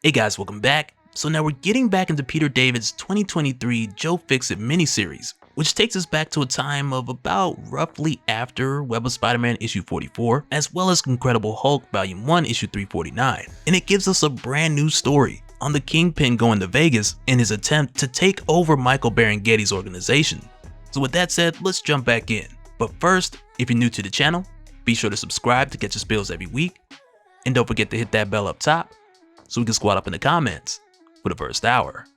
Hey guys, welcome back. So now we're getting back into Peter David's 2023 Joe Fixit miniseries, which takes us back to a time of about roughly after Web of Spider-Man issue 44, as well as Incredible Hulk Volume 1 issue 349. And it gives us a brand new story on the Kingpin going to Vegas in his attempt to take over Michael Barenghetti's organization. So with that said, let's jump back in. But first, if you're new to the channel, be sure to subscribe to get your spills every week. And don't forget to hit that bell up top so we can squat up in the comments for the first hour.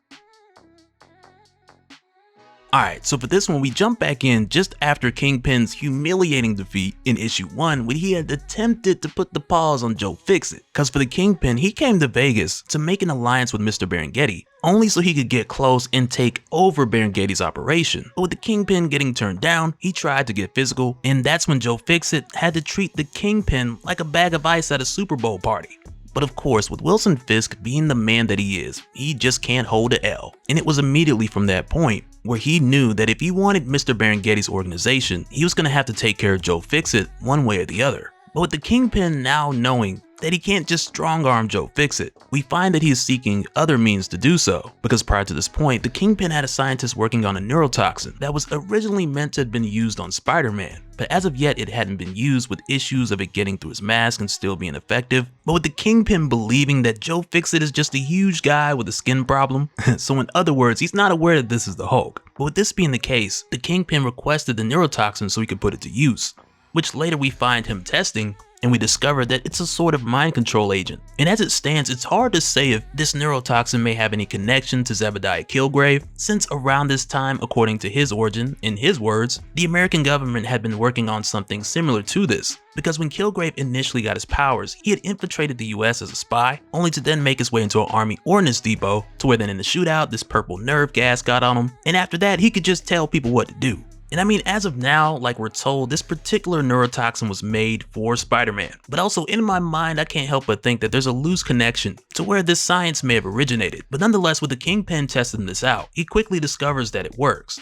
Alright, so for this one, we jump back in just after Kingpin's humiliating defeat in issue 1 when he had attempted to put the pause on Joe Fixit. Cause for the Kingpin, he came to Vegas to make an alliance with Mr. Barenghetti, only so he could get close and take over Barenghetti's operation. But with the Kingpin getting turned down, he tried to get physical, and that's when Joe Fixit had to treat the Kingpin like a bag of ice at a Super Bowl party. But of course, with Wilson Fisk being the man that he is, he just can't hold a L. And it was immediately from that point where he knew that if he wanted Mr. Barenghetti's organization, he was going to have to take care of Joe Fixit one way or the other. But with the Kingpin now knowing that he can't just strong-arm Joe Fixit, we find that he is seeking other means to do so, because prior to this point, the Kingpin had a scientist working on a neurotoxin that was originally meant to have been used on Spider-Man, but as of yet it hadn't been used, with issues of it getting through his mask and still being effective. But with the Kingpin believing that Joe Fixit is just a huge guy with a skin problem, so in other words, he's not aware that this is the Hulk. But with this being the case, the Kingpin requested the neurotoxin so he could put it to use, which later we find him testing, and we discover that it's a sort of mind control agent. And as it stands, it's hard to say if this neurotoxin may have any connection to Zebediah Killgrave, since around this time, according to his origin, in his words, the American government had been working on something similar to this. Because when Killgrave initially got his powers, he had infiltrated the US as a spy, only to then make his way into an army ordnance depot, to where then in the shootout, this purple nerve gas got on him, and after that, he could just tell people what to do. And I mean, as of now, like we're told, this particular neurotoxin was made for Spider-Man. But also in my mind, I can't help but think that there's a loose connection to where this science may have originated. But nonetheless, with the Kingpin testing this out, he quickly discovers that it works.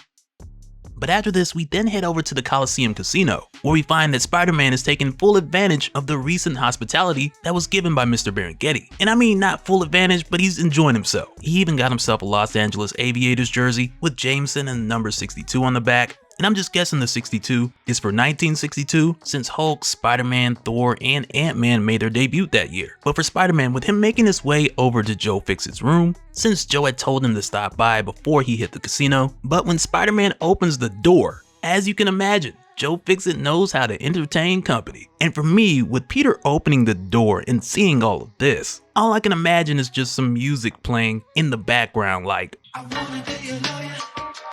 But after this, we then head over to the Coliseum Casino, where we find that Spider-Man is taking full advantage of the recent hospitality that was given by Mr. Barenghetti. And I mean, not full advantage, but he's enjoying himself. He even got himself a Los Angeles Aviators jersey with Jameson and number 62 on the back. And I'm just guessing the 62 is for 1962, since Hulk, Spider-Man, Thor, and Ant-Man made their debut that year. But for Spider-Man, with him making his way over to Joe Fixit's room, since Joe had told him to stop by before he hit the casino, but when Spider-Man opens the door, as you can imagine, Joe Fixit knows how to entertain company. And for me, with Peter opening the door and seeing all of this, all I can imagine is just some music playing in the background like, I wanna be your lawyer,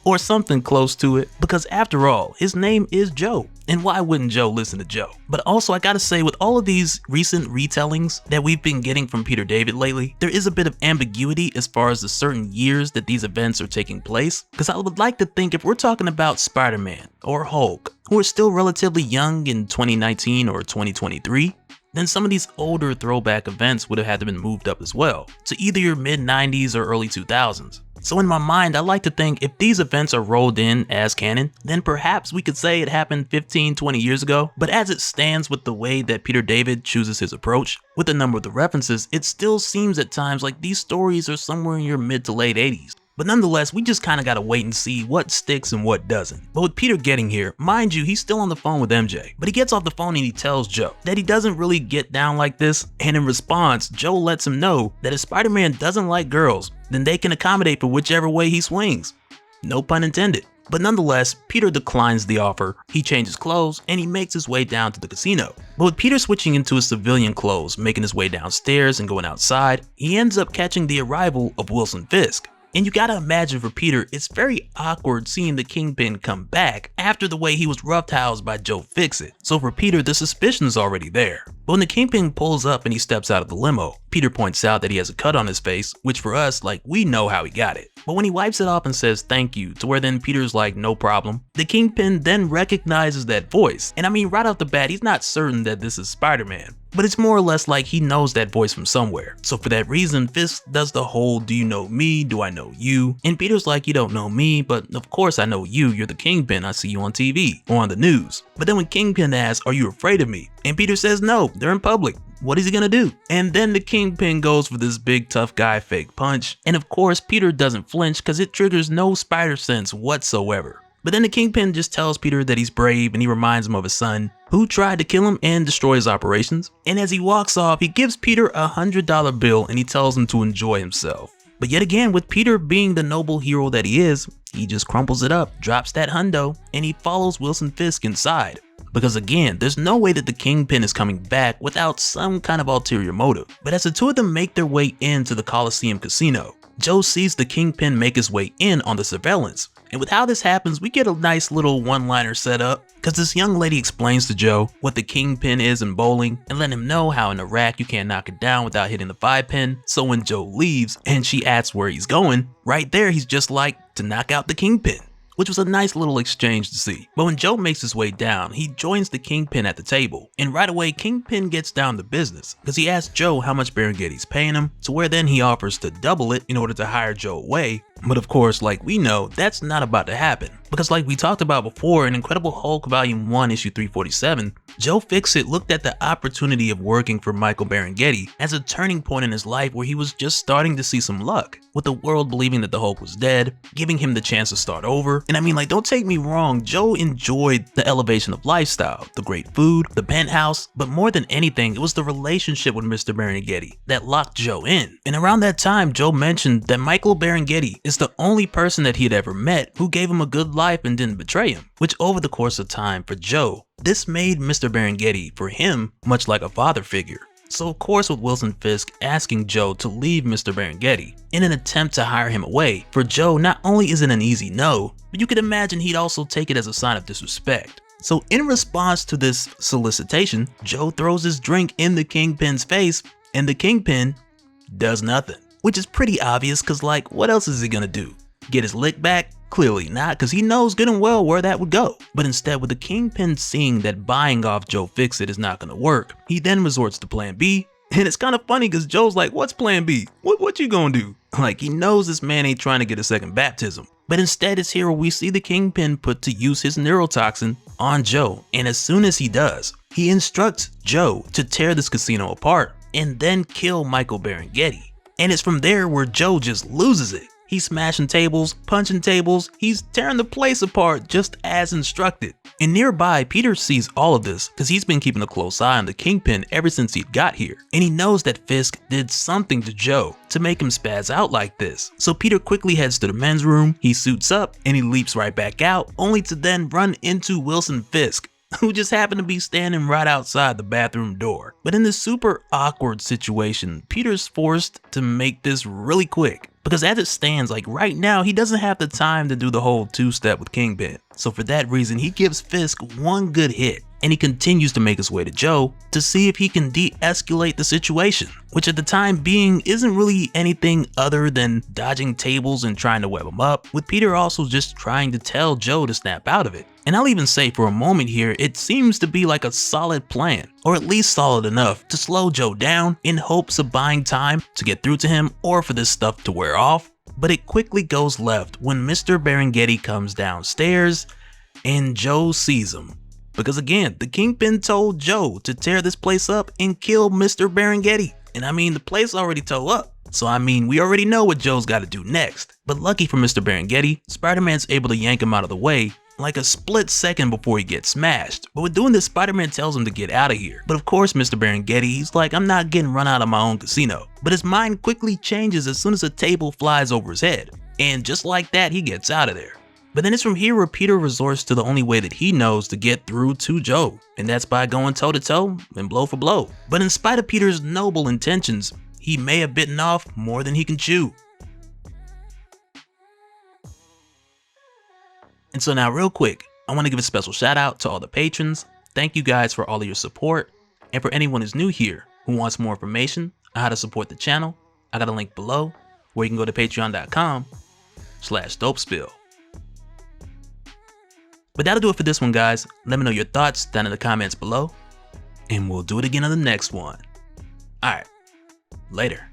or something close to it, because after all, his name is Joe, and why wouldn't Joe listen to Joe? But also, I gotta say, with all of these recent retellings that we've been getting from Peter David lately, there is a bit of ambiguity as far as the certain years that these events are taking place, because I would like to think if we're talking about Spider-Man or Hulk, who are still relatively young in 2019 or 2023, then some of these older throwback events would have had to been moved up as well, to either your mid-90s or early 2000s. So in my mind, I like to think if these events are rolled in as canon, then perhaps we could say it happened 15-20 years ago. But as it stands with the way that Peter David chooses his approach, with the number of the references, it still seems at times like these stories are somewhere in your mid to late 80s. But nonetheless, we just kinda gotta wait and see what sticks and what doesn't. But with Peter getting here, mind you, he's still on the phone with MJ. But he gets off the phone and he tells Joe that he doesn't really get down like this. And in response, Joe lets him know that if Spider-Man doesn't like girls, then they can accommodate for whichever way he swings. No pun intended. But nonetheless, Peter declines the offer, he changes clothes, and he makes his way down to the casino. But with Peter switching into his civilian clothes, making his way downstairs and going outside, he ends up catching the arrival of Wilson Fisk. And you gotta imagine for Peter, it's very awkward seeing the Kingpin come back after the way he was roughhoused by Joe Fixit. So for Peter, the suspicion is already there. But when the Kingpin pulls up and he steps out of the limo, Peter points out that he has a cut on his face, which for us, like, we know how he got it. But when he wipes it off and says thank you, to where then Peter's like, no problem, the Kingpin then recognizes that voice. And I mean, right off the bat, he's not certain that this is Spider-Man, but it's more or less like he knows that voice from somewhere. So for that reason, Fisk does the whole, do you know me, do I know you? And Peter's like, you don't know me, but of course I know you, you're the Kingpin, I see you on TV, or on the news. But then when Kingpin asks, are you afraid of me? And Peter says no, they're in public. What is he gonna do? And then the Kingpin goes for this big tough guy fake punch, and of course Peter doesn't flinch because it triggers no spider sense whatsoever. But then the Kingpin just tells Peter that he's brave and he reminds him of his son, who tried to kill him and destroy his operations. And as he walks off, he gives Peter a $100 bill and he tells him to enjoy himself. But yet again, with Peter being the noble hero that he is, he just crumples it up, drops that hundo, and he follows Wilson Fisk inside. Because again, there's no way that the Kingpin is coming back without some kind of ulterior motive. But as the two of them make their way into the Coliseum Casino, Joe sees the Kingpin make his way in on the surveillance. And with how this happens, we get a nice little one-liner set up, because this young lady explains to Joe what the Kingpin is in bowling and let him know how in the rack you can't knock it down without hitting the 5-pin. So when Joe leaves and she asks where he's going, right there he's just like, to knock out the Kingpin, which was a nice little exchange to see. But when Joe makes his way down, he joins the Kingpin at the table, and right away Kingpin gets down to business because he asks Joe how much Berenghetti's paying him, to where then he offers to double it in order to hire Joe away. But of course, like we know, that's not about to happen, because like we talked about before in Incredible Hulk Volume 1 issue 347, Joe Fixit looked at the opportunity of working for Michael Berenghetti as a turning point in his life where he was just starting to see some luck, with the world believing that the Hulk was dead, giving him the chance to start over. And I mean, like, don't take me wrong, Joe enjoyed the elevation of lifestyle, the great food, the penthouse, but more than anything, it was the relationship with Mr. Berenghetti that locked Joe in. And around that time, Joe mentioned that Michael Berenghetti is the only person that he had ever met who gave him a good life and didn't betray him, which over the course of time for Joe, this made Mr. Berenghetti, for him, much like a father figure. So of course, with Wilson Fisk asking Joe to leave Mr. Berenghetti in an attempt to hire him away, for Joe not only is it an easy no, but you could imagine he'd also take it as a sign of disrespect. So in response to this solicitation, Joe throws his drink in the Kingpin's face, and the Kingpin does nothing. Which is pretty obvious, cause like, what else is he gonna do? Get his lick back? Clearly not, cause he knows good and well where that would go. But instead, with the Kingpin seeing that buying off Joe Fixit is not gonna work, he then resorts to plan B. And it's kind of funny cause Joe's like, what's plan B? What you gonna do? Like, he knows this man ain't trying to get a second baptism. But instead, it's here where we see the Kingpin put to use his neurotoxin on Joe. And as soon as he does, he instructs Joe to tear this casino apart and then kill Michael Berenghetti. And it's from there where Joe just loses it. He's smashing tables, punching tables, he's tearing the place apart just as instructed. And nearby, Peter sees all of this because he's been keeping a close eye on the Kingpin ever since he got here. And he knows that Fisk did something to Joe to make him spaz out like this. So Peter quickly heads to the men's room, he suits up, and he leaps right back out, only to then run into Wilson Fisk, who just happened to be standing right outside the bathroom door. But in this super awkward situation, Peter's forced to make this really quick. Because as it stands, like right now, he doesn't have the time to do the whole two-step with Kingpin. So for that reason, he gives Fisk one good hit, and he continues to make his way to Joe to see if he can de-escalate the situation, which at the time being isn't really anything other than dodging tables and trying to web him up, with Peter also just trying to tell Joe to snap out of it. And I'll even say for a moment here, it seems to be like a solid plan, or at least solid enough to slow Joe down in hopes of buying time to get through to him or for this stuff to wear off. But it quickly goes left when Mr. Berenghetti comes downstairs and Joe sees him. Because again, the Kingpin told Joe to tear this place up and kill Mr. Berenghetti. And I mean, the place already tore up. So I mean, we already know what Joe's got to do next. But lucky for Mr. Berenghetti, Spider-Man's able to yank him out of the way like a split second before he gets smashed. But with doing this, Spider-Man tells him to get out of here. But of course, Mr. Berenghetti, he's like, I'm not getting run out of my own casino. But his mind quickly changes as soon as a table flies over his head. And just like that, he gets out of there. But then it's from here where Peter resorts to the only way that he knows to get through to Joe, and that's by going toe to toe and blow for blow. But in spite of Peter's noble intentions, he may have bitten off more than he can chew. And so now real quick, I want to give a special shout out to all the patrons. Thank you guys for all of your support. And for anyone who's new here who wants more information on how to support the channel, I got a link below where you can go to patreon.com/Dopespill. But that'll do it for this one, guys. Let me know your thoughts down in the comments below, and we'll do it again on the next one. Alright, later.